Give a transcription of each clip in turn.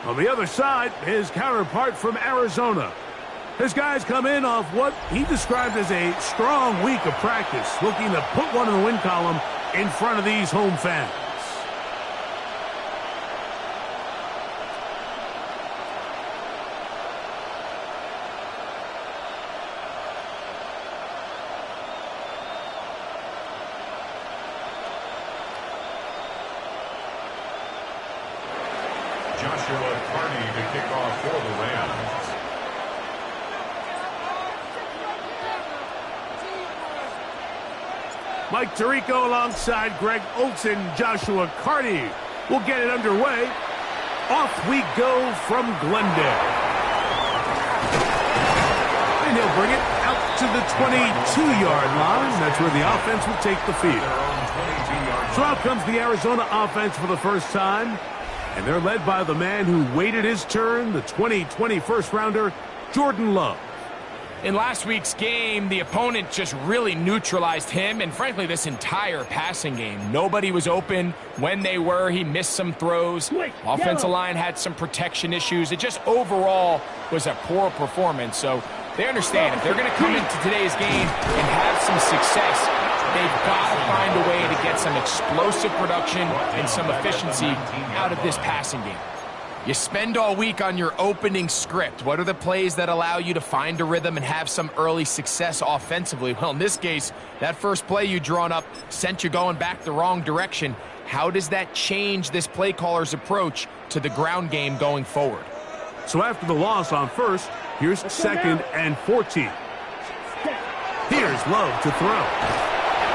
On the other side, his counterpart from Arizona. His guys come in off what he described as a strong week of practice, looking to put one in the win column in front of these home fans. To kick off for the Rams. Mike Tirico alongside Greg Olsen. Joshua Carty will get it underway. Off we go from Glendale. And he'll bring it out to the 22-yard line. That's where the offense will take the field. So out comes the Arizona offense for the first time. And they're led by the man who waited his turn, the 2020 first-rounder, Jordan Love. In last week's game, the opponent just really neutralized him and, frankly, this entire passing game. Nobody was open. When they were, he missed some throws. Offensive line had some protection issues. It just overall was a poor performance. So they understand if they're going to come into today's game and have some success, they've got to find a way to get some explosive production and some efficiency out of this passing game. You spend all week on your opening script. What are the plays that allow you to find a rhythm and have some early success offensively? Well, in this case, that first play you drawn up sent you going back the wrong direction. How does that change this play caller's approach to the ground game going forward? So after the loss on first, here's 2nd and 14. Here's Love to throw.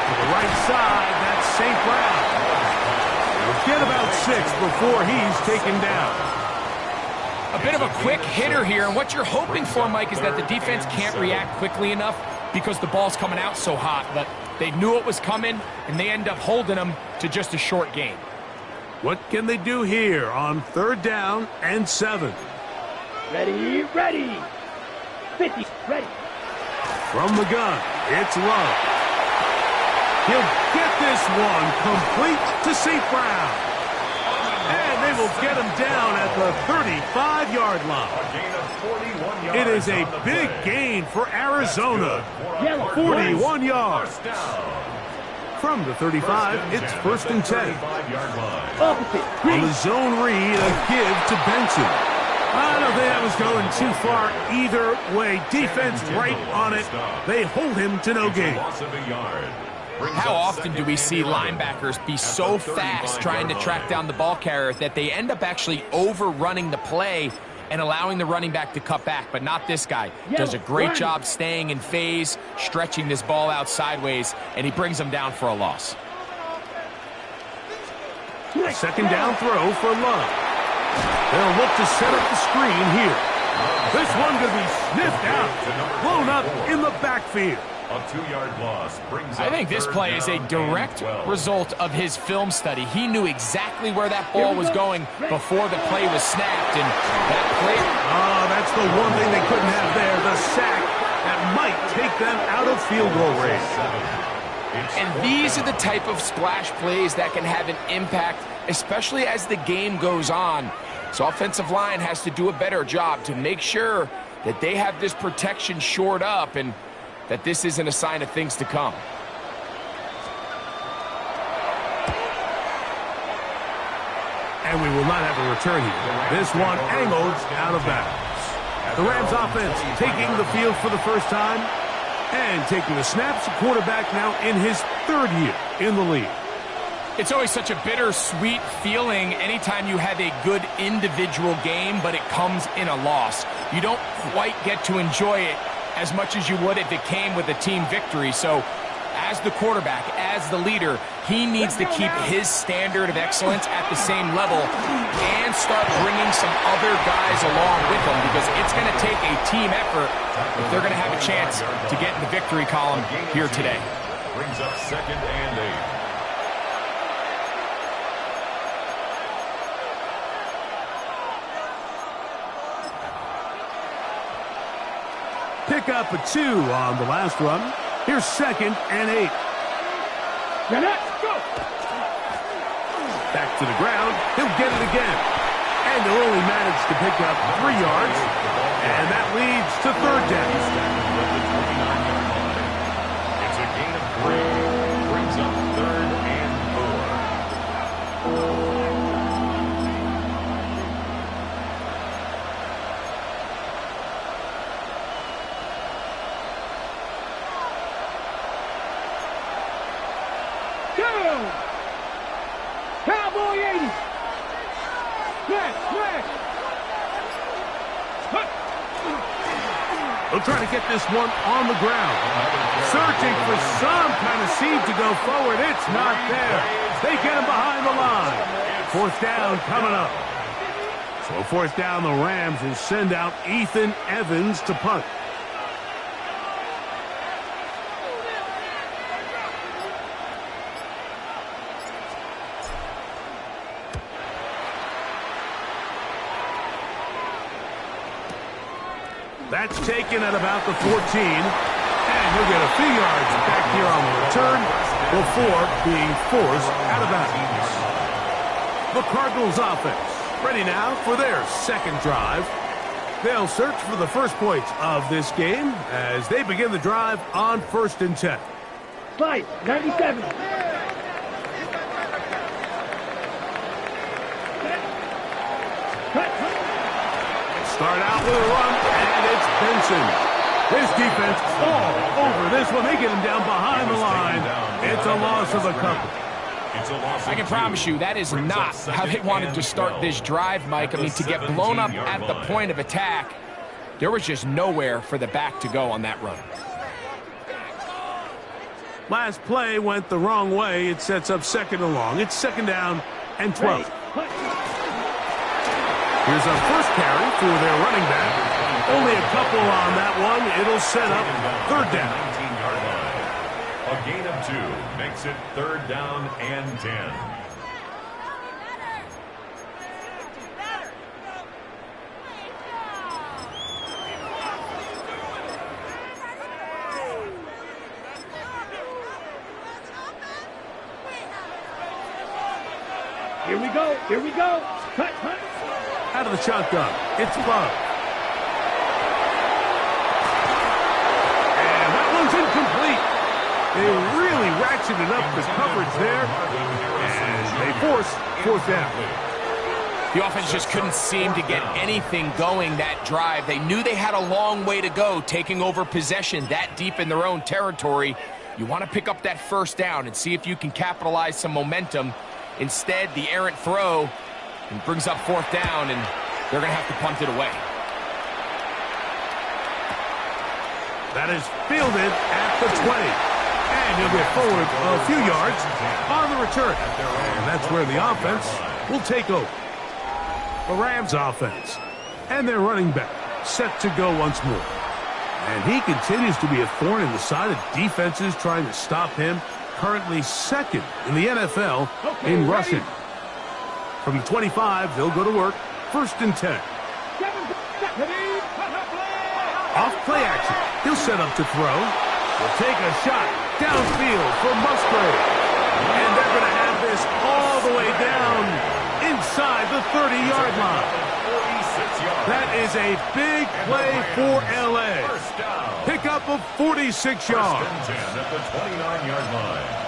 To the right side, that's St. Brown. He'll get about 6 before he's taken down. A bit of a quick hitter here, and what you're hoping for, Mike, is that the defense can't react quickly enough because the ball's coming out so hot. But they knew it was coming, and they end up holding them to just a short gain. What can they do here on 3rd down and 7? Ready, ready. 50, ready. From the gun, it's Love. He'll get this one complete to St. Brown. And they will get him down at the 35-yard line. It is a big gain for Arizona. 41 yards. From the 35, it's 1st and 10. On the zone read, a give to Benson. I don't think that was going too far either way. Defense right on it. They hold him to no gain. How often do we see linebackers be so fast trying to track down the ball carrier that they end up actually overrunning the play and allowing the running back to cut back? But not this guy. Does a great job staying in phase, stretching this ball out sideways, and he brings them down for a loss. 2nd down throw for Love. They'll look to set up the screen here. This one going to be sniffed out, blown up in the backfield. A 2-yard loss brings I think this play is a direct result of his film study. He knew exactly where that ball was going before the play was snapped, and that play... Oh, that's the one thing they couldn't have there, the sack that might take them out of field goal range. And these are the type of splash plays that can have an impact, especially as the game goes on. So offensive line has to do a better job to make sure that they have this protection shored up and that this isn't a sign of things to come. And we will not have a return here. This one angled out of bounds. The Rams offense taking the field for the first time and taking the snaps. The quarterback now in his 3rd year in the league. It's always such a bittersweet feeling anytime you have a good individual game, but it comes in a loss. You don't quite get to enjoy it as much as you would if it came with a team victory. So as the quarterback, as the leader, he needs to keep his standard of excellence at the same level and start bringing some other guys along with him, because it's going to take a team effort if they're going to have a chance to get in the victory column here today. Brings up 2nd and 8. Pick up a 2 on the last run. Here's 2nd and 8. Go. Back to the ground. He'll get it again. And they'll only manage to pick up 3 yards. And that leads to third down. It's a gain of 3. Brings up 3rd and 4. Cowboy 80. They'll try to get this one on the ground. Searching for some kind of seed to go forward. It's not there. They get him behind the line. 4th down coming up. So 4th down, the Rams will send out Ethan Evans to punt. That's taken at about the 14. And he'll get a few yards back here on the return before being forced out of bounds. The Cardinals offense ready now for their second drive. They'll search for the first points of this game as they begin the drive on 1st and 10. Fight, 97. Start out with a run, and it's Benson. His defense all over this one. They get him down behind the line. It's a loss of a couple. I can promise you that is not how they wanted to start this drive, Mike. I mean, to get blown up at the point of attack, there was just nowhere for the back to go on that run. Last play went the wrong way. It sets up 2nd and long. It's 2nd down and 12. Here's a first carry for their running back. Only a couple on that one. It'll set up 3rd down. 19-yard line. A gain of 2 makes it 3rd down and 10. Here we go. Here we go. Cut. Out of the shotgun, it's Love. And that one's incomplete. They really ratcheted up the coverage there, and they forced 4th down. The offense just couldn't seem to get anything going that drive. They knew they had a long way to go, taking over possession that deep in their own territory. You want to pick up that 1st down and see if you can capitalize some momentum. Instead, the errant throw and brings up 4th down, and they're going to have to punt it away. That is fielded at the 20. And he'll get forward a few yards on the return. And that's where the offense will take over. The Rams offense and their running back set to go once more. And he continues to be a thorn in the side of defenses trying to stop him. Currently 2nd in the NFL in rushing. From the 25, they'll go to work. 1st and 10. Off play action. He'll set up to throw. He'll take a shot downfield for Musgrave. And they're going to have this all the way down inside the 30-yard line. That is a big play for L.A. Pickup of 46 yards. At the 29-yard line.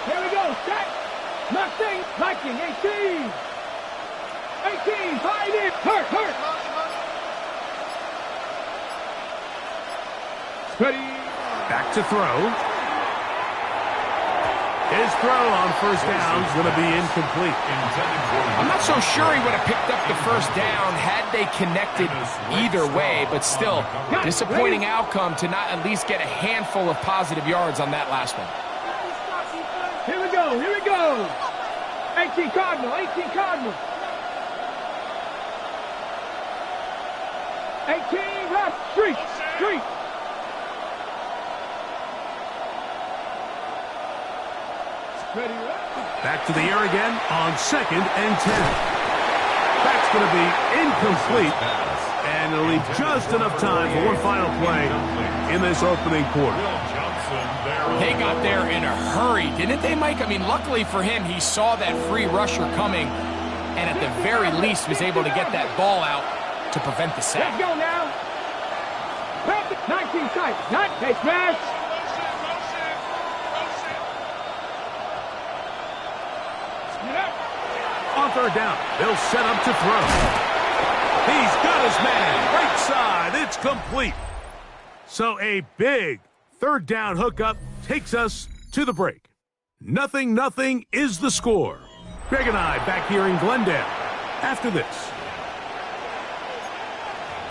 Here we go. Set. Nothing. Viking. 18. 18. Find it. Hurt. Ready. Back to throw. His throw on 1st down is going to be incomplete. I'm not so sure he would have picked up the 1st down had they connected either way, but still, disappointing outcome to not at least get a handful of positive yards on that last one. Here we go. 18 Cardinal. 18 left. Street. Ready. Back to the air again on 2nd and 10. That's going to be incomplete. And it'll leave just enough time for one final play in this opening quarter. They got there in a hurry, didn't they, Mike? I mean, luckily for him, he saw that free rusher coming, and at the very least was able to get that ball out to prevent the sack. Let's go now. 19 seconds. Not take smash. On third down, they'll set up to throw. He's got his man. Right side. It's complete. So a big third down hookup takes us to the break. 0-0 is the score. Greg and I back here in Glendale after this.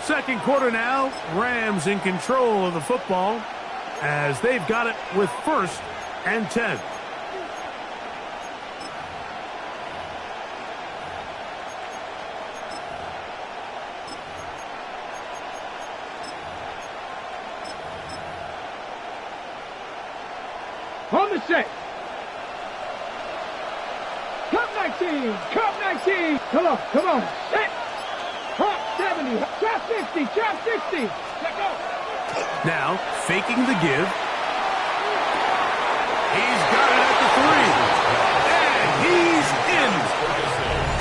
Second quarter now, Rams in control of the football as they've got it with 1st and 10. On the set. Cup 19. Cup 19. Come on. Come on. Set. Hop 70. Trap 50. Trap 60. Let go. Now, faking the give. He's got it at the 3. And he's in.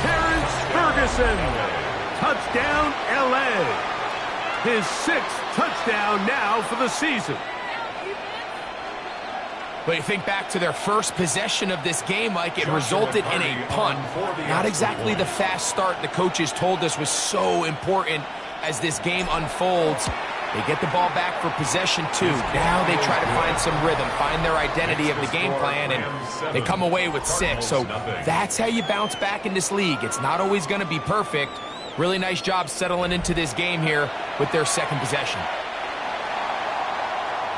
Terrence Ferguson. Touchdown, LA. His 6th touchdown now for the season. But you think back to their first possession of this game, Mike, it resulted in a punt. Not exactly the fast start the coaches told us was so important as this game unfolds. They get the ball back for possession 2. Now they try to find some rhythm, find their identity of the game plan, and they come away with 6. So that's how you bounce back in this league. It's not always going to be perfect. Really nice job settling into this game here with their second possession.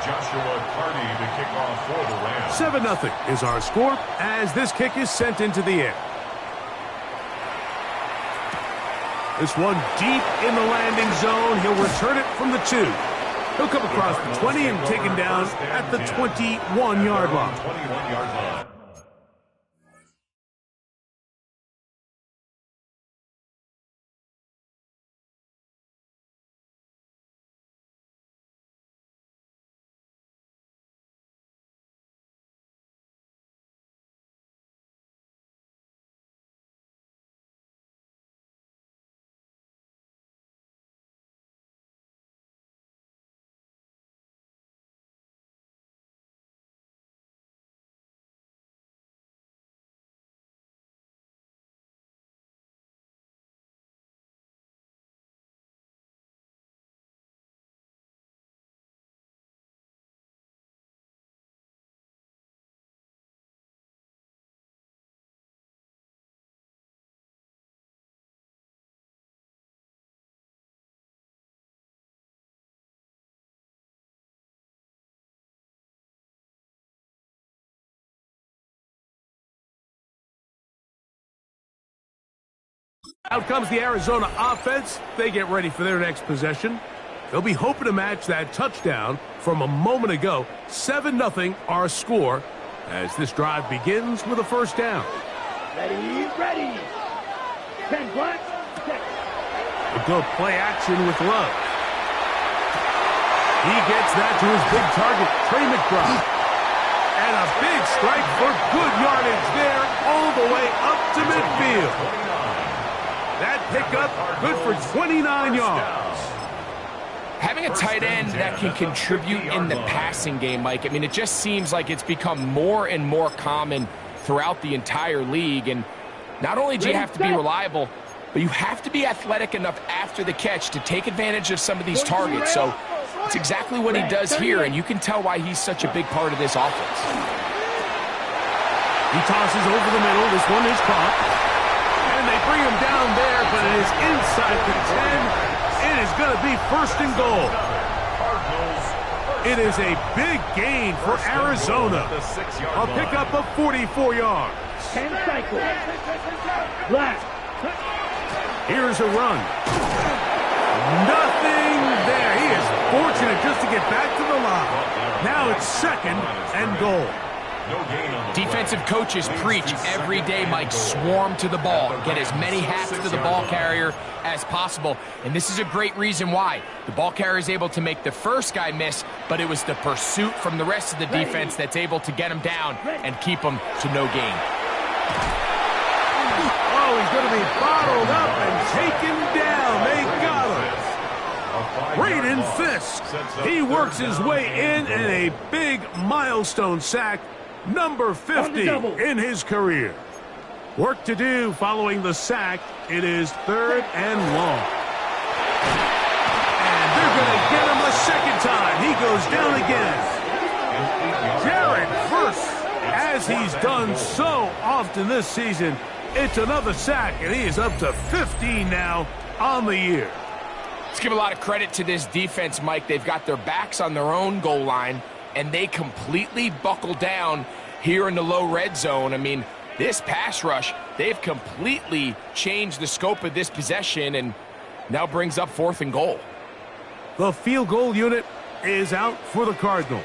Joshua Carney to kick off for the Rams. 7-0 is our score as this kick is sent into the air. This one deep in the landing zone. He'll return it from the 2. He'll come across the 20 and taken down at the 21-yard line. 21-yard line. Out comes the Arizona offense. They get ready for their next possession. They'll be hoping to match that touchdown from a moment ago. 7-0 our score as this drive begins with a first down. Ready, ready. 10 black. A good play action with Love. He gets that to his big target, Trey McBride. And a big strike for good yardage there all the way up to midfield. That pickup good for 29 yards. Having a tight end that can contribute in the passing game, Mike, I mean, it just seems like it's become more and more common throughout the entire league. And not only do you have to be reliable, but you have to be athletic enough after the catch to take advantage of some of these targets. So it's exactly what he does here, and you can tell why he's such a big part of this offense. He tosses over the middle. This one is caught. And they bring him down there, but it is inside the 10. It is going to be 1st and goal. It is a big gain for Arizona. A pickup of 44 yards. 10 cycles. Black. Here's a run. Nothing there. He is fortunate just to get back to the line. Now it's 2nd and goal. No gain on the Defensive play. coaches Leads preach to every second day, and Mike, goal. swarm to the ball. At the Get as many hats to the 6-yard ball line. carrier as possible. And this is a great reason why. The ball carrier is able to make the first guy miss, but it was the pursuit from the rest of the defense that's able to get him down and keep him to no gain. Oh, he's going to be bottled up and taken down. They got him. Braden Fisk. He works his way in a big milestone sack, number 50 in his career. Work to do following the sack. It is 3rd and long. And they're going to get him a second time. He goes down again. Jared Verse, as he's done so often this season, it's another sack, and he is up to 15 now on the year. Let's give a lot of credit to this defense, Mike. They've got their backs on their own goal line, and they completely buckle down here in the low red zone. I mean, this pass rush, they've completely changed the scope of this possession and now brings up 4th and goal. The field goal unit is out for the Cardinals.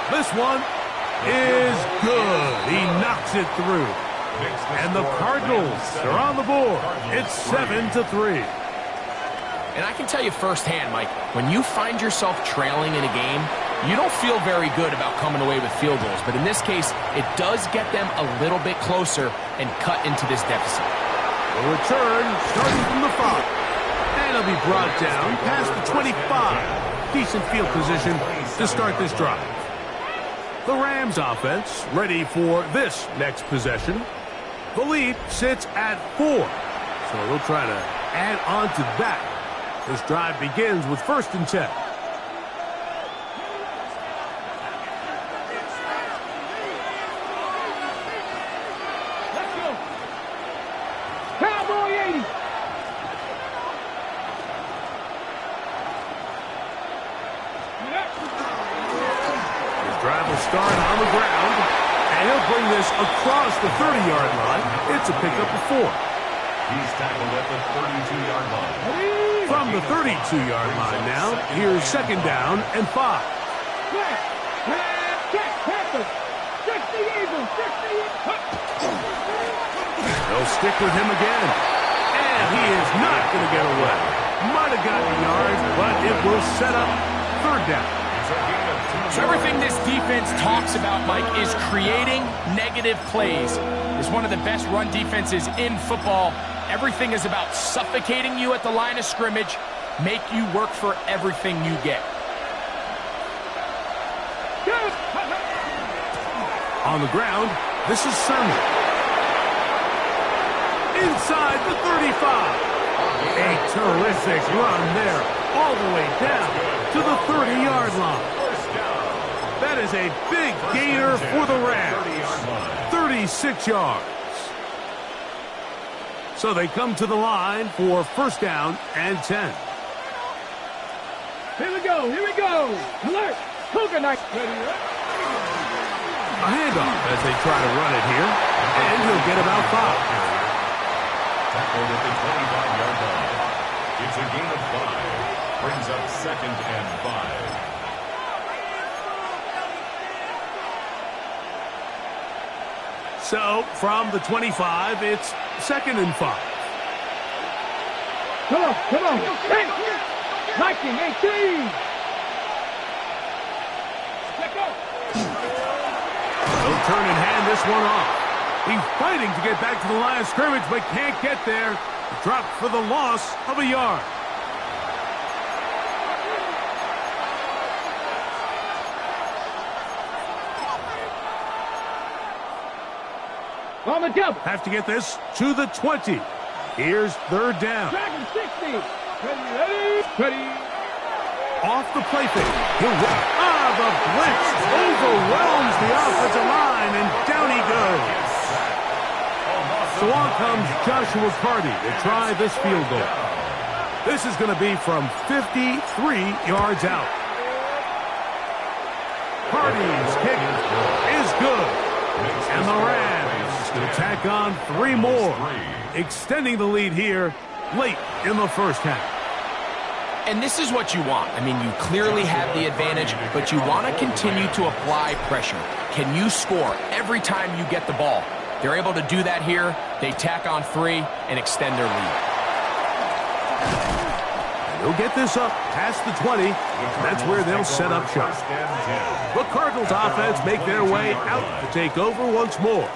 This one is good. He knocks it through. And the Cardinals are on the board. It's 7-3. And I can tell you firsthand, Mike, when you find yourself trailing in a game, you don't feel very good about coming away with field goals. But in this case, it does get them a little bit closer and cut into this deficit. The return starting from the 5. And it'll be brought down past the 25. Decent field position to start this drive. The Rams offense ready for this next possession. The lead sits at 4. So they'll try to add on to that. This drive begins with 1st and 10. Let's go. Cowboy 80. His drive will start on the ground, and he'll bring this across the 30-yard line. It's a pickup of 4. He's tackled at the 32-yard line. From the 32-yard line now, here's 2nd down and 5. They'll stick with him again. And he is not going to get away. Might have gotten a yard, but it will set up 3rd down. So everything this defense talks about, Mike, is creating negative plays. It's one of the best run defenses in football. Everything is about suffocating you at the line of scrimmage, make you work for everything you get. On the ground, this is Sermon. Inside the 35. A terrific run there, all the way down to the 30-yard line. That is a big gainer for the Rams. 36 yards. So they come to the line for 1st down and 10. Here we go. Alert. Cougar night. A handoff as they try to run it here. And he'll get about 5. Tackled at the 25-yard line. It's a gain of 5. Brings up 2nd and 5. So, from the 25, it's 2nd and 5. Come on. Hey. 1918. Let go. They'll turn and hand this one off. He's fighting to get back to the line of scrimmage, but can't get there. Dropped for the loss of a yard. On the double. Have to get this to the 20. Here's 3rd down. Dragon 60. Ready. Off the play fake. He'll run. The blitz overwhelms the offensive line, and down he goes. So on comes Joshua Carty to try this field goal. This is going to be from 53 yards out. Carty's kick is good. And the Rams going to tack on 3 more, extending the lead here late in the 1st half. And this is what you want. I mean, you clearly have the advantage, but you want to continue to apply pressure. Can you score every time you get the ball? They're able to do that here. They tack on 3 and extend their lead. They'll get this up past the 20. That's where they'll set up shop. The Cardinals offense make their way out to take over once more.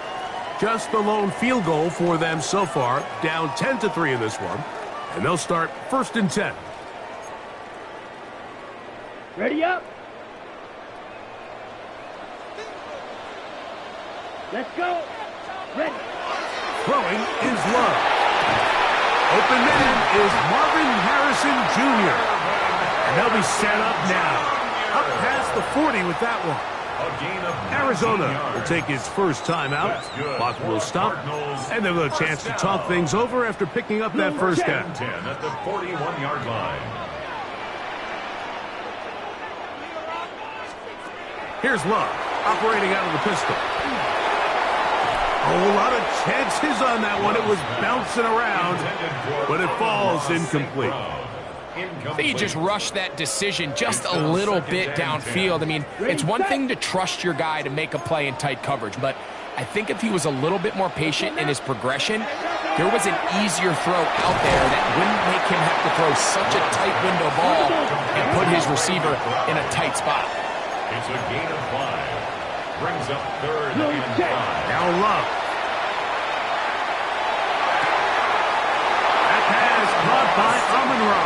Just the lone field goal for them so far, down 10-3 in this one. And they'll start 1st and 10. Ready up. Let's go. Ready. Throwing is Love. Open man is Marvin Harrison Jr. And they'll be set up now. Up past the 40 with that one. Arizona will take its first time out. Clock will stop. And they'll have a chance to talk things over after picking up that first down. 10 at the 41-yard line. Here's Love, operating out of the pistol. A whole lot of chances on that one. It was bouncing around, but it falls incomplete. I think he just rushed that decision just a little bit downfield. I mean, it's one thing to trust your guy to make a play in tight coverage, but I think if he was a little bit more patient in his progression, there was an easier throw out there that wouldn't make him have to throw such a tight window ball and put his receiver in a tight spot. It's a gain of 5. Brings up 3rd and 5. Now Love. That pass caught by Amon-Ra.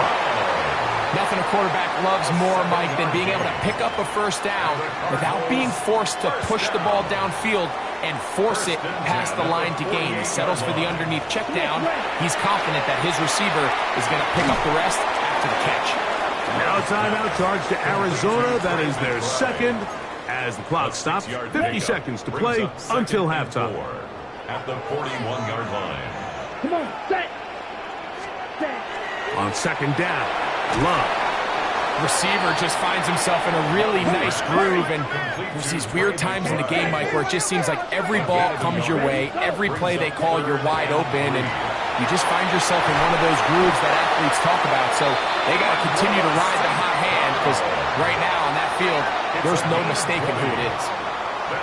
Nothing a quarterback loves more, Mike, than being able to pick up a first down without being forced to push the ball downfield and force it past the line to gain. He settles for the underneath check down. He's confident that his receiver is going to pick up the rest after the catch. Now a timeout charge to Arizona. That is their second as the clock stops. 50 seconds to play until halftime. At the 41-yard line. Come on, set. Set. On second down, Love. Receiver just finds himself in a really nice groove, and there's these weird times in the game, Mike, where it just seems like every ball comes your way, every play they call, you're wide open, and you just find yourself in one of those grooves that athletes talk about. So they got to continue to ride the hot hand, because right now on that field, there's no mistaking who it is.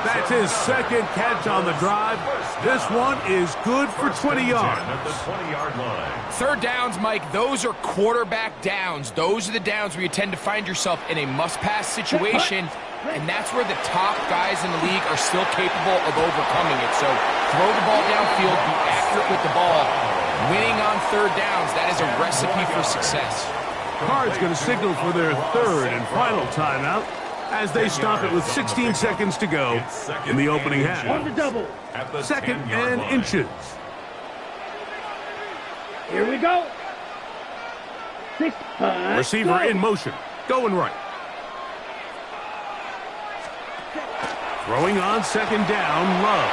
That's his second catch on the drive. This one is good for 20 yards. At the 20-yard line. Third downs, Mike, those are quarterback downs. Those are the downs where you tend to find yourself in a must-pass situation, and that's where the top guys in the league are still capable of overcoming it. So throw the ball downfield, be accurate with the ball. Winning on third downs, that is a recipe for success. Cards going to signal for their third and final timeout as they stop it with 16 seconds to go in the opening half. On the double. At the 2nd 10-yard and line. inches. Here we go. 6. Receiver in motion. Going right. Throwing on second down, Love.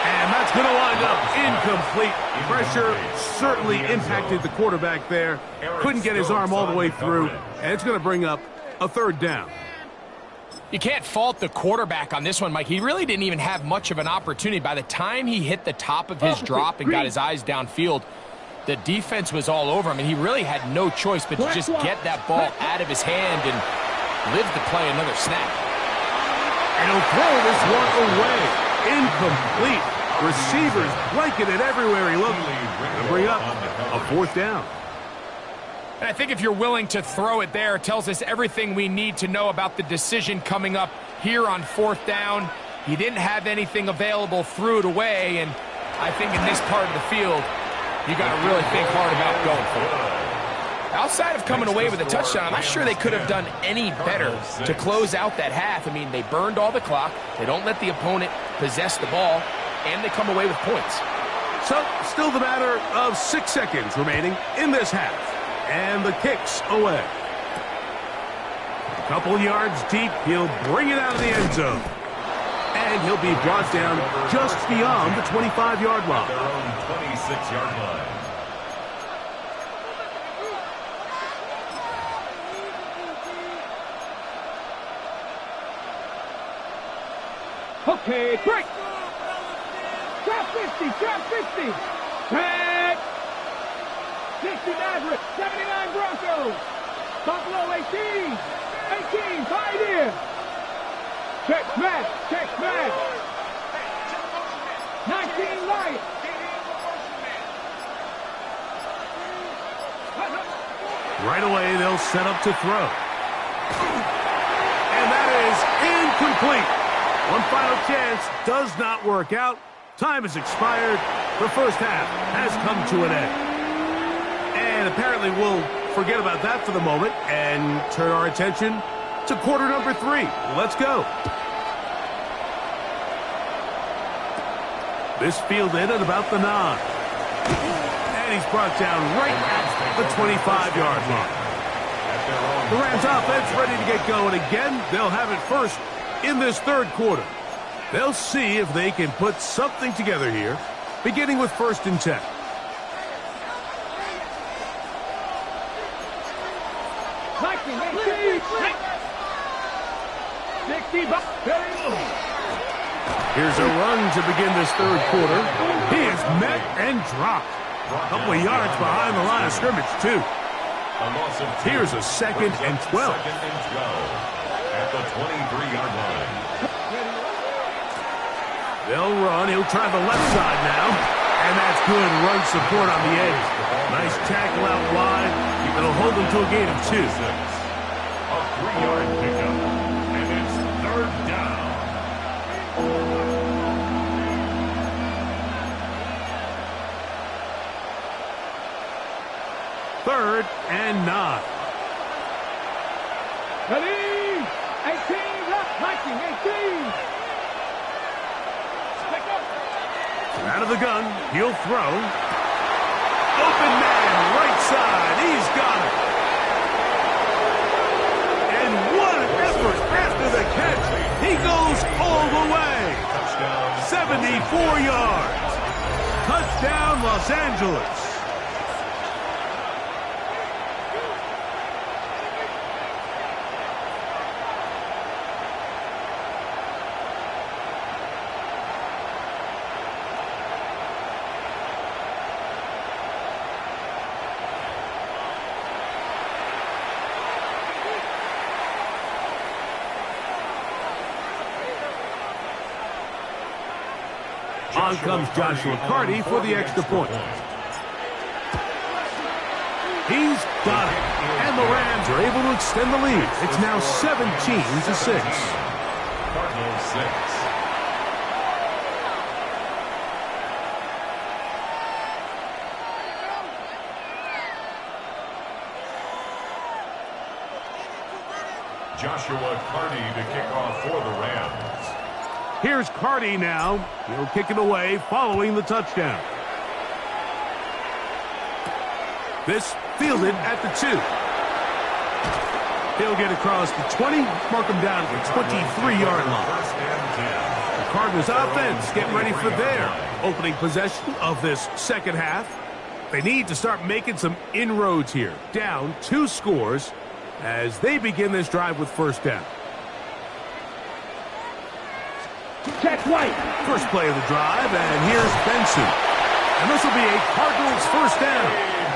And that's going to wind up incomplete. Pressure certainly impacted the quarterback there. Couldn't get his arm all the way through. And it's going to bring up a third down. You can't fault the quarterback on this one, Mike. He really didn't even have much of an opportunity. By the time he hit the top of his drop and got his eyes downfield, the defense was all over him, and he really had no choice but to just get that ball out of his hand and live to play another snap. And he'll throw this one away. Incomplete. Receivers blanketed everywhere he looked. And bring up a fourth down. And I think if you're willing to throw it there, it tells us everything we need to know about the decision coming up here on fourth down. He didn't have anything available, threw it away, and I think in this part of the field, you got to really think hard about going for it. Outside of coming away with a touchdown, I'm not sure they could have done any better to close out that half. I mean, they burned all the clock, they don't let the opponent possess the ball, and they come away with points. So, still the matter of 6 seconds remaining in this half. And the kick's away. A couple yards deep, he'll bring it out of the end zone. And he'll be brought down just beyond the 25-yard line. Their own 26-yard line. Okay, break. Drop 50, drop 50. Tag. 60 Maverick, 79 Broncos. Buffalo 18. 18, right here. Check smash, check smash. 19 light. Right away, they'll set up to throw. And that is incomplete. One final chance does not work out. Time has expired. The first half has come to an end. And apparently we'll forget about that for the moment and turn our attention to quarter number 3. Let's go. This fielded at about the 9. And he's brought down right at the 25-yard line. The Rams offense ready to get going again. They'll have it first in this third quarter. They'll see if they can put something together here, beginning with 1st and 10. Here's a run to begin this third quarter. He is met and dropped. A couple of yards behind the line of scrimmage, too. Here's a 2nd and 12. At the 23-yard line. They'll run. He'll try the left side now. And that's good run support on the edge. Nice tackle out wide. It'll hold them to a gain of 2. A 3-yard pickup. And it's 3rd down. 3rd and 9. Ready? 18, left, hiking, 18. Out of the gun, he'll throw. Open man, right side, he's got it. And what an effort after the catch. He goes all the way. 74 yards. Touchdown, Los Angeles. On comes Joshua Carty for the extra point. He's got it. And the Rams are able to extend the lead. It's now 17-6. Cardinals 6. Joshua Carty to kick off for the Rams. Here's Carty now. He'll kick it away following the touchdown. This fielded at the 2. He'll get across the 20, mark him down at the 23-yard line. The Cardinals offense getting ready for their opening possession of this second half. They need to start making some inroads here. Down 2 scores as they begin this drive with 1st down. Check white. First play of the drive, and here's Benson. And this will be a Cardinals 1st down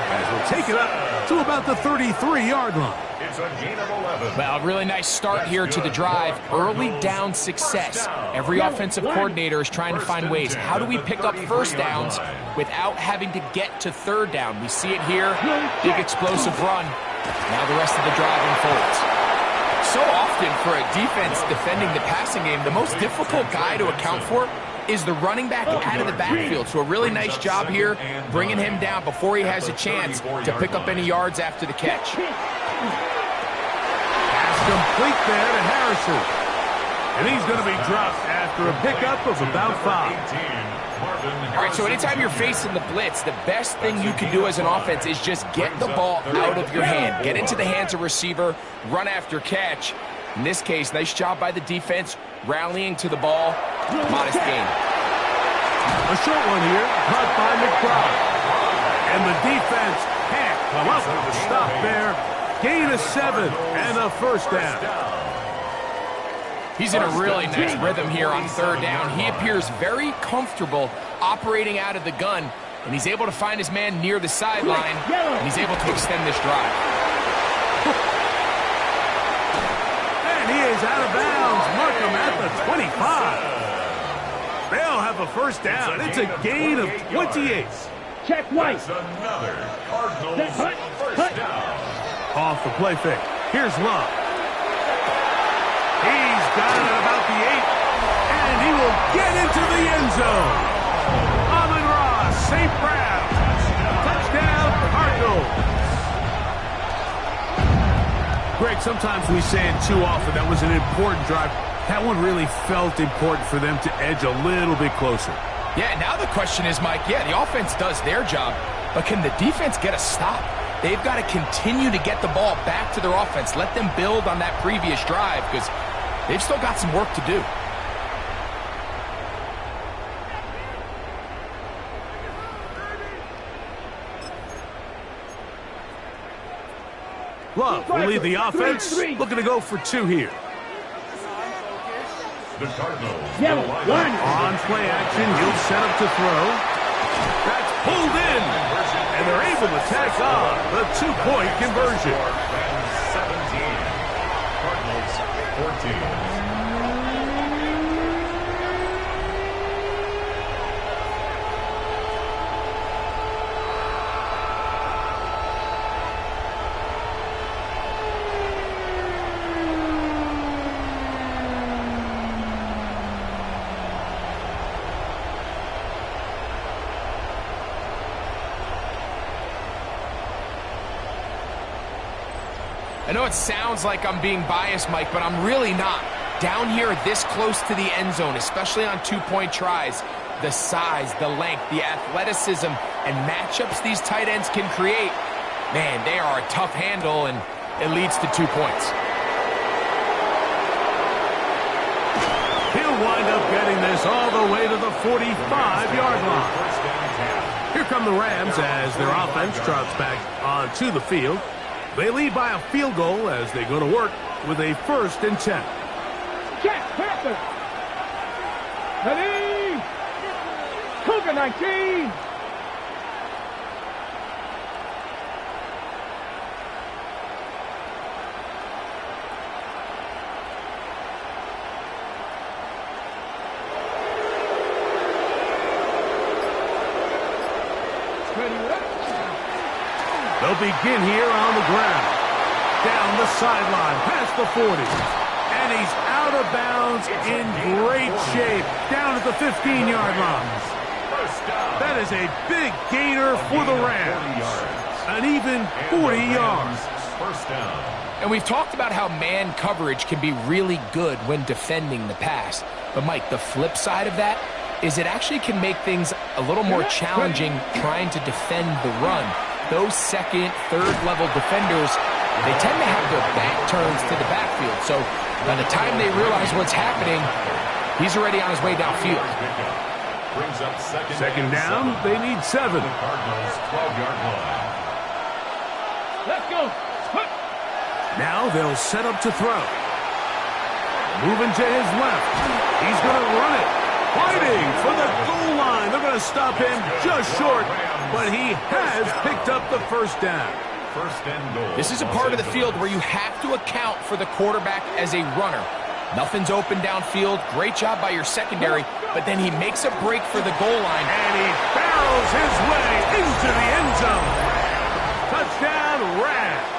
as we'll take it up to about the 33-yard line. It's a gain of 11. Well, a really nice start here to the drive. Early down success. Every offensive coordinator is trying to find ways. How do we pick up 1st downs without having to get to 3rd down? We see it here. Big explosive run. Now the rest of the drive unfolds. So often for a defense defending the passing game, the most difficult guy to account for is the running back out of the backfield. So a really nice job here bringing him down before he has a chance to pick up any yards after the catch. Pass complete there to Harrison. And he's going to be dropped after a pickup of about 5. All right, so anytime you're facing the blitz, the best thing you can do as an offense is just get the ball out of your hand. Get into the hands of receiver, run after catch. In this case, nice job by the defense, rallying to the ball. Modest gain. A short one here, caught by McBride. And the defense can't come up with a stop there. Gain of 7 and a 1st down. He's in a really nice rhythm here on 3rd down. He appears very comfortable operating out of the gun, and he's able to find his man near the sideline, and he's able to extend this drive. is out of bounds. Mark him at the 25. They'll have a first down. It's a gain of 28. Check White. That's another Cardinals first down. Off the play fake. Here's Love. He's got it at about the 8. And he will get into the end zone. Amon-Ra, St. Brown. Touchdown, Cardinals. Greg, sometimes we say it too often. That was an important drive. That one really felt important for them to edge a little bit closer. Yeah, now the question is, Mike, yeah, the offense does their job, but can the defense get a stop? They've got to continue to get the ball back to their offense. Let them build on that previous drive because they've still got some work to do. Love will lead the offense. Looking to go for 2 here. The Cardinals. On play action, he'll set up to throw. That's pulled in. And they're able to tack on the 2-point conversion. 17. Cardinals 14. I know it sounds like I'm being biased, Mike, but I'm really not. Down here this close to the end zone, especially on 2-point tries, the size, the length, the athleticism, and matchups these tight ends can create, man, they are a tough handle, and it leads to 2 points. He'll wind up getting this all the way to the 45-yard line. Here come the Rams as their offense trots back onto the field. They lead by a field goal as they go to work with a 1st and 10. Check, Panther. Ready. Cougar 19. They'll begin here on the ground. Down the sideline, past the 40. And he's out of bounds in great shape. Down at the 15-yard line. That is a big gainer for the Rams. An even 40 yards. First down. And we've talked about how man coverage can be really good when defending the pass. But, Mike, the flip side of that is it actually can make things a little more challenging trying to defend the run. Those second, third-level defenders, they tend to have their back turns to the backfield. So by the time they realize what's happening, he's already on his way downfield. Brings up second down, they need 7. The Cardinals 12-yard line. Let's go. Now they'll set up to throw. Moving to his left. He's going to run it. Fighting for the goal line. They're going to stop him just short, but he has picked up the 1st down. First and goal. This is a part of the field where you have to account for the quarterback as a runner. Nothing's open downfield. Great job by your secondary, but then he makes a break for the goal line. And he barrels his way into the end zone. Touchdown, Rams.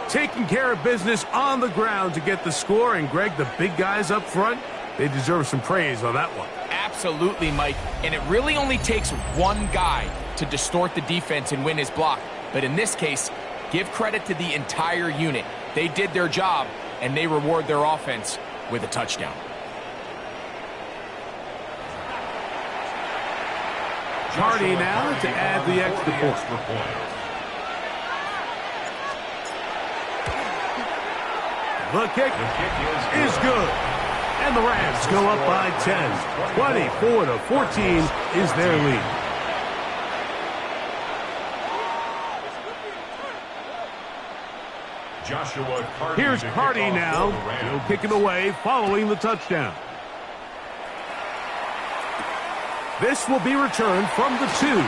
Taking care of business on the ground to get the score. And, Greg, the big guys up front, they deserve some praise on that one. Absolutely, Mike. And it really only takes one guy to distort the defense and win his block. But in this case, give credit to the entire unit. They did their job, and they reward their offense with a touchdown. Hardy now to add the extra point. The kick is good. And the Rams go up by 10. 24-14 is their lead. Joshua Carty. Here's Carty now. He'll kick it away following the touchdown. This will be returned from the 2.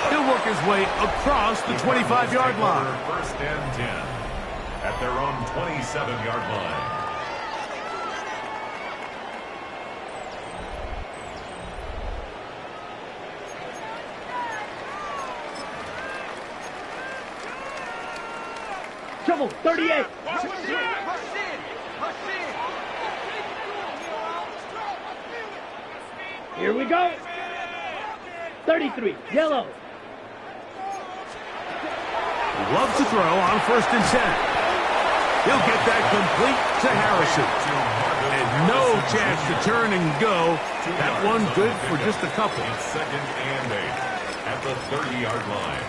He'll work his way across the 25-yard line. First and 10. at their own 27-yard line. Trouble, 38. Here we go. 33, yellow. Loves to throw on 1st and 10. He'll get that complete to Harrison. And no chance to turn and go. That one good for just a couple. It's 2nd and 8 at the 30-yard line.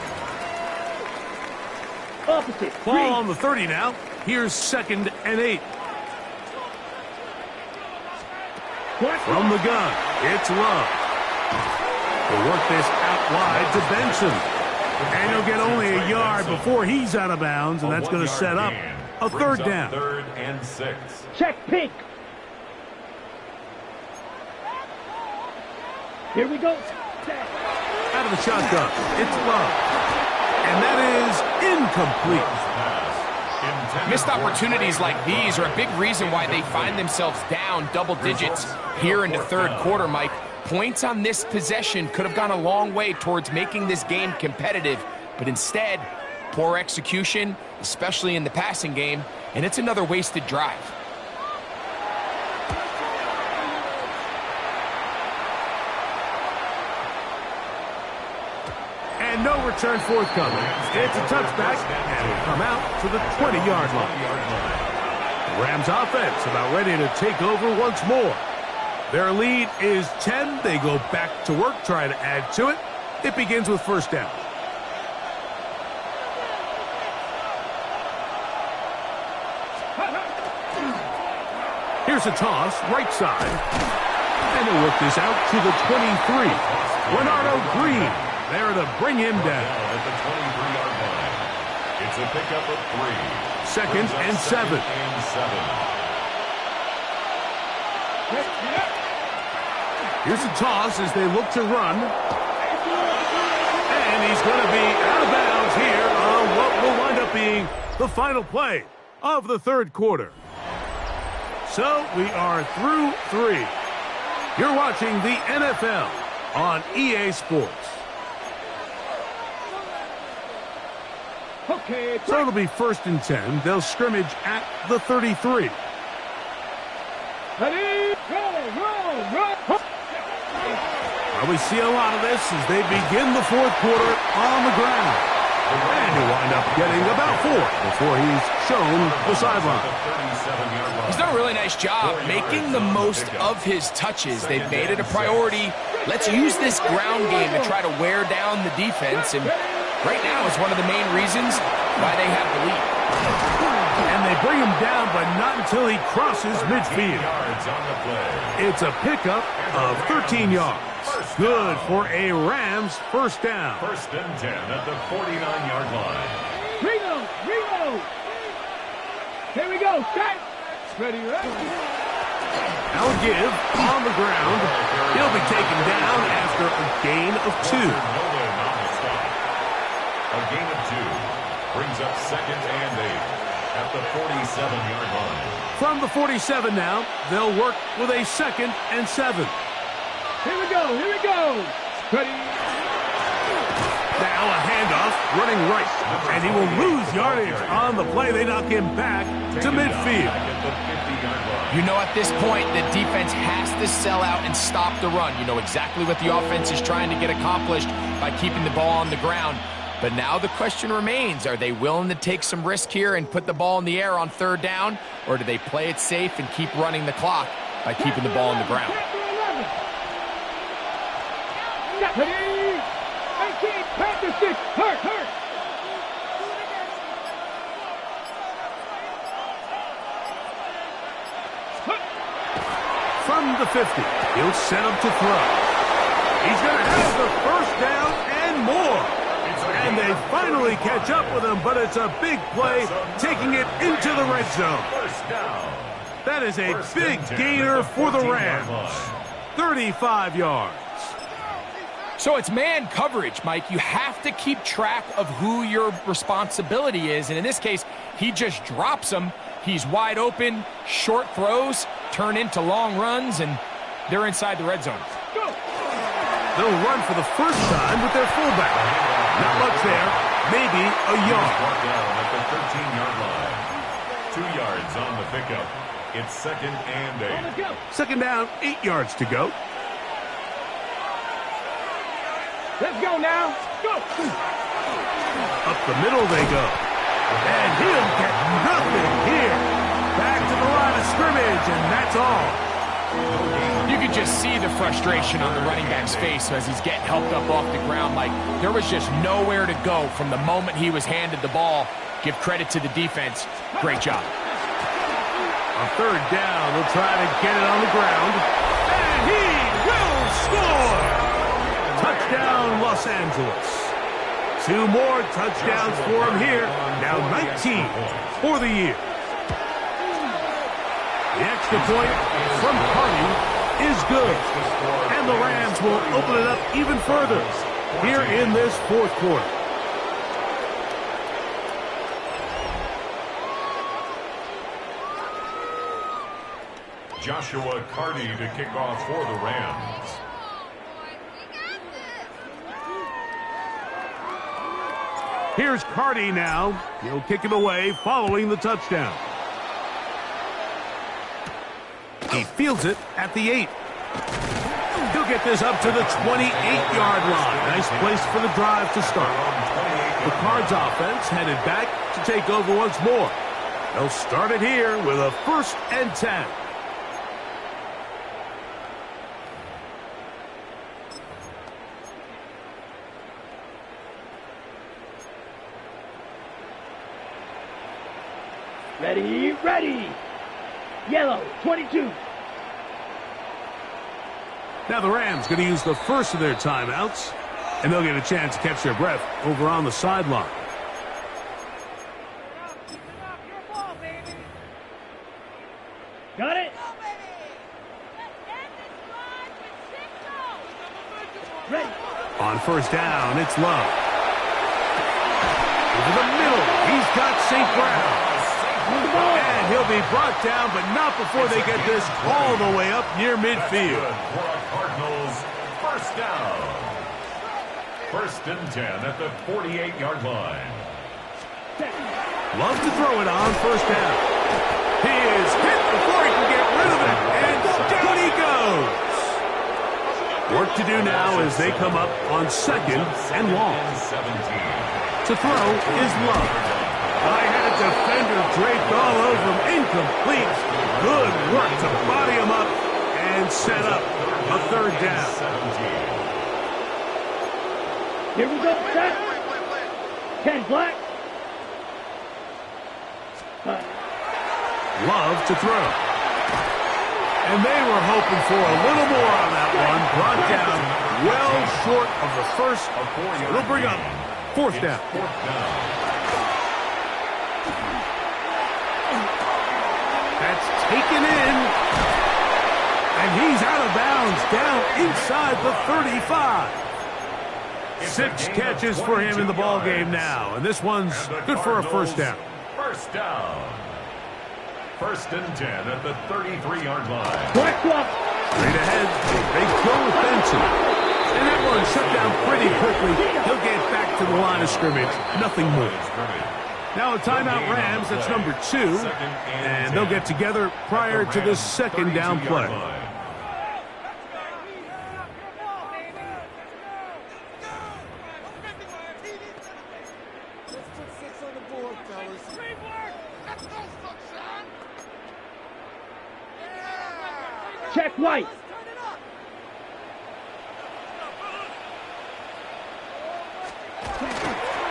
Opposite. Ball on the 30 now. Here's 2nd and 8. From the gun, it's Love. He'll work this out wide to Benson. And he'll get only a yard before he's out of bounds, and that's going to set up a 3rd down. 3rd and 6. Check pink. Here we go. Out of the shotgun, it's Love. And that is incomplete. Missed opportunities like these are a big reason why they find themselves down double digits here in the 3rd quarter, Mike. Points on this possession could have gone a long way towards making this game competitive, but instead, poor execution, especially in the passing game, and it's another wasted drive. And no return forthcoming. It's a touchback, and it'll come out to the 20-yard line. Rams offense about ready to take over once more. Their lead is 10. They go back to work, try to add to it. It begins with 1st down. Here's a toss, right side. And they'll work this out to the 23. Leonardo Green there to bring him down. At the 23-yard line. It's a pickup of 3. 2nd and 7. Here's a toss as they look to run. And he's going to be out of bounds here on what will wind up being the final play of the 3rd quarter. So we are through 3. You're watching the NFL on EA Sports. Okay. So it'll be 1st and 10. They'll scrimmage at the 33. Ready, roll. We see a lot of this as they begin the 4th quarter on the ground. And he'll wind up getting about 4 before he's shown the sideline. He's done a really nice job making the most of his touches. They've made it a priority. Let's use this ground game to try to wear down the defense. And right now is one of the main reasons why they have the lead. And they bring him down, but not until he crosses midfield. It's a pickup of 13 yards. Good for a Rams 1st down. 1st and 10 at the 49-yard line. Reno. Here we go. Set. Ready. Now a give on the ground. He'll be taken down after a gain of 2. A gain of 2 brings up 2nd and 8 at the 47-yard line. From the 47 now, they'll work with a 2nd and 7. Here we go. Ready. Now a handoff, running right, and he will lose yardage on the play. They knock him back to midfield. You know, at this point, the defense has to sell out and stop the run. You know exactly what the offense is trying to get accomplished by keeping the ball on the ground. But now the question remains, are they willing to take some risk here and put the ball in the air on 3rd down, or do they play it safe and keep running the clock by keeping the ball on the ground? Ready. 18, Panther 6, hurt. From the 50, he'll set up to throw. He's going to have the 1st down and more. And they finally catch up with him, but it's a big play, taking it into the red zone. That is a big gainer for the Rams. 35 yards. So it's man coverage, Mike. You have to keep track of who your responsibility is. And in this case, he just drops him. He's wide open. Short throws turn into long runs, and they're inside the red zone. They'll run for the first time with their fullback. Not much there. Maybe a yard. Brought down at the 13-yard line. 2 yards on the pickup. It's 2nd and 8. Second down, 8 yards to go. Let's go now. Go. Up the middle they go. And he'll get nothing here. Back to the line of scrimmage, and that's all. You could just see the frustration on the running back's face as he's getting helped up off the ground. Like, there was just nowhere to go from the moment he was handed the ball. Give credit to the defense. Great job. On third down, they'll try to get it on the ground. And he will score! Touchdown, Los Angeles. 2 more touchdowns for him here. Now 19 for the year. The extra point from Carney is good. And the Rams will open it up even further here in this fourth quarter. Joshua Carney to kick off for the Rams. Here's Carney now. He'll kick it away following the touchdown. He fields it at the 8. He'll get this up to the 28-yard line. Nice place for the drive to start. The Cards offense headed back to take over once more. They'll start it here with a 1st and 10. Ready, ready. Yellow, 22. Now the Rams going to use the first of their timeouts, and they'll get a chance to catch their breath over on the sideline. Got it? Ready. On first down, it's Love. Over the middle, he's got St. Brown. And he'll be brought down, but not before they get this all the way up near midfield. For a Cardinals first down. 1st and 10 at the 48-yard line. Love to throw it on first down. He is hit before he can get rid of it, and down he goes. Work to do now as they come up on 2nd and long. 17. To throw is Love. I had a defender draped all over him. Incomplete. Good work to body him up and set up a 3rd down. Here we go, set. 10 black. Love to throw. And they were hoping for a little more on that one. Brought down well short of the first. It'll bring up 4th down. That's taken in. And he's out of bounds down inside the 35. 6 catches for him in the ball game now. And this one's good for a 1st down. First down. 1st and 10 at the 33-yard line. Straight ahead, they go with Benson. And that one shut down pretty quickly. He'll get back to the line of scrimmage. Nothing more. Now a timeout Rams, that's number 2. And they'll get together prior to the 2nd down play. Check White.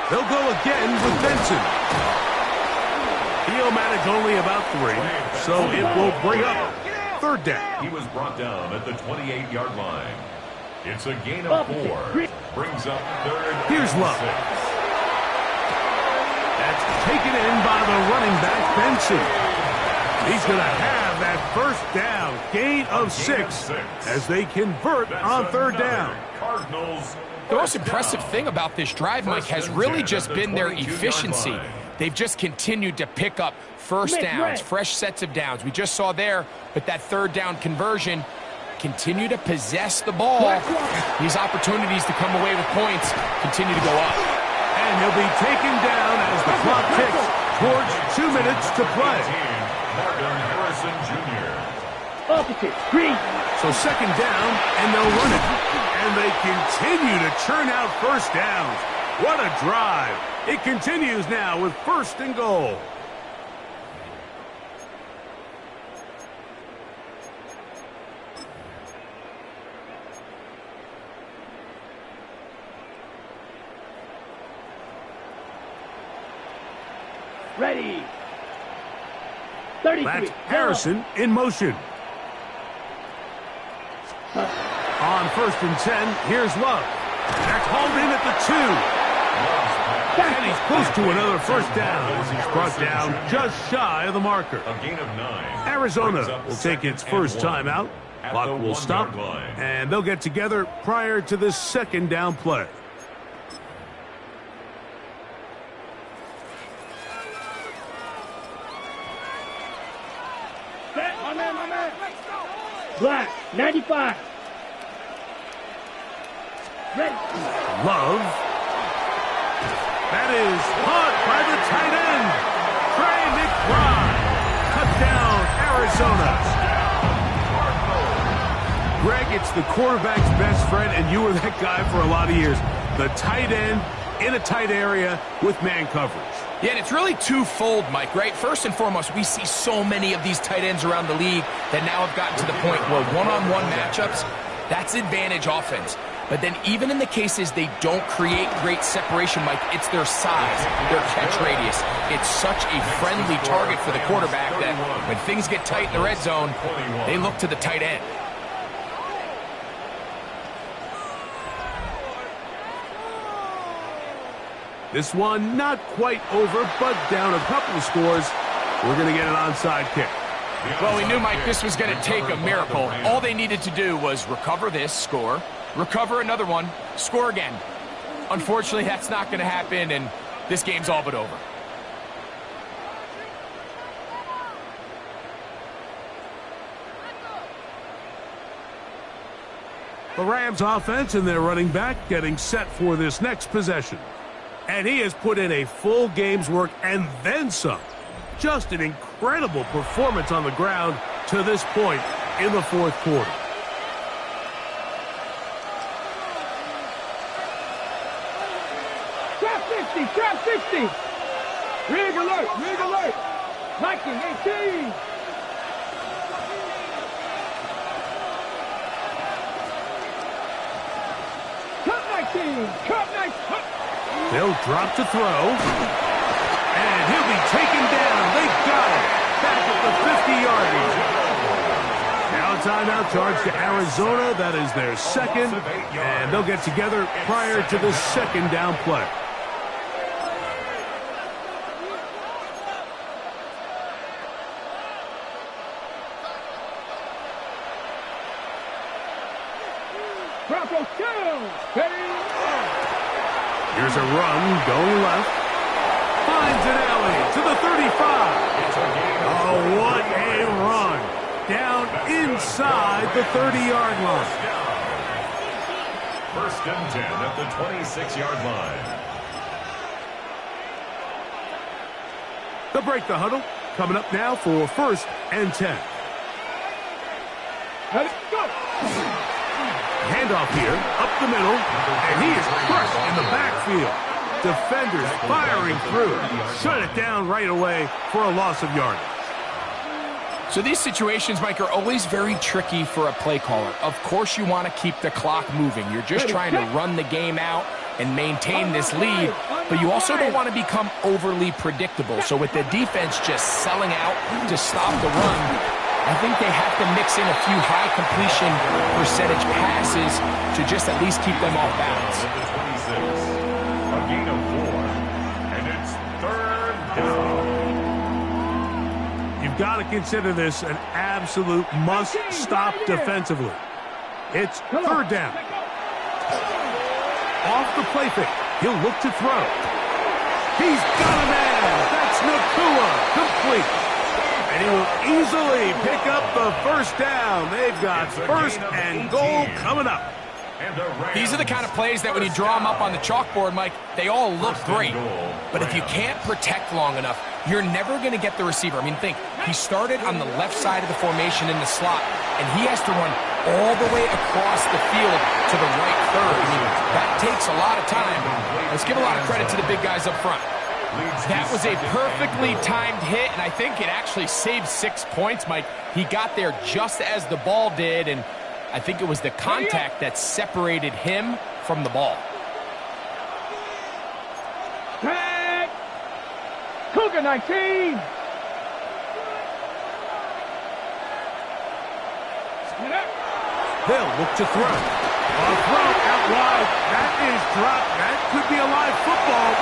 They'll go again with Benson. He'll manage only about 3, so it will bring up 3rd down. He was brought down at the 28-yard line. It's a gain of 4. Brings up 3rd. Here's Love. That's taken in by the running back, Benson. He's going to have that 1st down, gain of 6, as they convert on 3rd down. Cardinals. The most impressive thing about this drive, Mike, has really just been their efficiency. They've just continued to pick up first downs, fresh sets of downs. We just saw there, but that third down conversion, continue to possess the ball. These opportunities to come away with points continue to go up. And he'll be taken down as the clock ticks towards 2 minutes to play. Marvin Harrison Jr. Opposite, green. So second down, and they'll run it. And they continue to churn out first downs. What a drive. It continues now with first and goal. Ready. 33. That's Harrison in motion. On first and 10, here's Love. That's hauled in at the 2. And he's close to another first down. He's brought down just shy of the marker. A gain of 9. Arizona will take its first time out. Clock will stop, and they'll get together prior to this second down play. My man. Black, 95. Ready. Love. That is caught by the tight end, Trey McBride. Touchdown, Arizona. Greg, it's the quarterback's best friend, and you were that guy for a lot of years. The tight end in a tight area with man coverage. Yeah, and it's really twofold, Mike, right? First and foremost, we see so many of these tight ends around the league that now have gotten to the point where one-on-one matchups, that's advantage offense. But then even in the cases they don't create great separation, Mike, it's their size, their catch radius. It's such a friendly target for the quarterback that when things get tight in the red zone, they look to the tight end. This one not quite over, but down a couple of scores. We're going to get an onside kick. Well, we knew, Mike, this was going to take a miracle. All they needed to do was recover this, score, recover another one, score again. Unfortunately, that's not going to happen, and this game's all but over. The Rams offense and their running back getting set for this next possession. And he has put in a full game's work and then some. Just an incredible performance on the ground to this point in the fourth quarter. Trap 60. Rig alert. Viking 18. Cut 19. They'll drop to throw. And he'll be taken down. They got it. Back at the 50-yard line. Now a timeout charge to Arizona. That is their second. And they'll get together prior to the second down play. Broncos down. Here's a run going left. Finds an alley to the 35. Oh, what a run. Down inside the 30-yard line. First and 10 at the 26-yard line. They'll break the huddle. Coming up now for first and 10. Let it go. Handoff here, up the middle, and he is crushed in the backfield. Defenders firing through. Shut it down right away for a loss of yardage. So these situations, Mike, are always very tricky for a play caller. Of course you want to keep the clock moving. You're just trying to run the game out and maintain this lead, but you also don't want to become overly predictable. So with the defense just selling out to stop the run, I think they have to mix in a few high completion percentage passes to just at least keep them off balance. A gain of 4, and it's third down. You've got to consider this an absolute must-stop defensively. It's third down. Off the play fake. He'll look to throw. He's got a man. That's Nakua. Complete. And he will easily pick up the first down. They've got first and goal coming up. These are the kind of plays that when you draw them up on the chalkboard, Mike, they all look great. But if you can't protect long enough, you're never going to get the receiver. I mean, think, he started on the left side of the formation in the slot, and he has to run all the way across the field to the right third. I mean, that takes a lot of time. Let's give a lot of credit to the big guys up front. That was a perfectly timed hit, and I think it actually saved 6 points, Mike. He got there just as the ball did, and I think it was the contact that separated him from the ball. Tag! Cougar 19! They'll look to throw. A throw out wide. That is dropped. That could be a live football.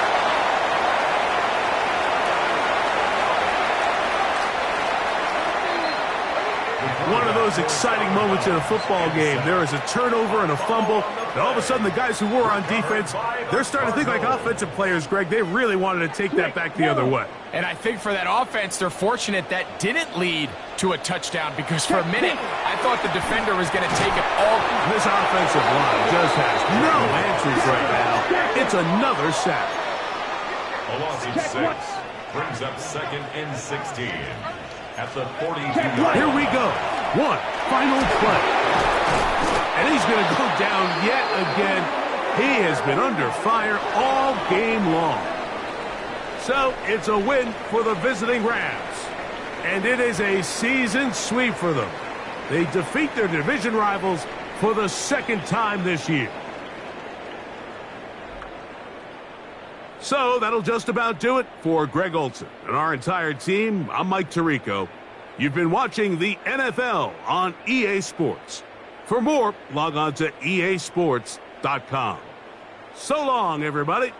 One of those exciting moments in a football game. There is a turnover and a fumble. And all of a sudden, the guys who were on defense, they're starting to think like offensive players, Greg. They really wanted to take that back the other way. And I think for that offense, they're fortunate that didn't lead to a touchdown, because for a minute, I thought the defender was going to take it all. This offensive line just has no answers right now. It's another sack. A loss of 6 brings up 2nd and 16. At the 42. Here we go. One final play. And he's going to go down yet again. He has been under fire all game long. So it's a win for the visiting Rams. And it is a season sweep for them. They defeat their division rivals for the 2nd time this year. So that'll just about do it for Greg Olson and our entire team. I'm Mike Tirico. You've been watching the NFL on EA Sports. For more, log on to easports.com. So long, everybody.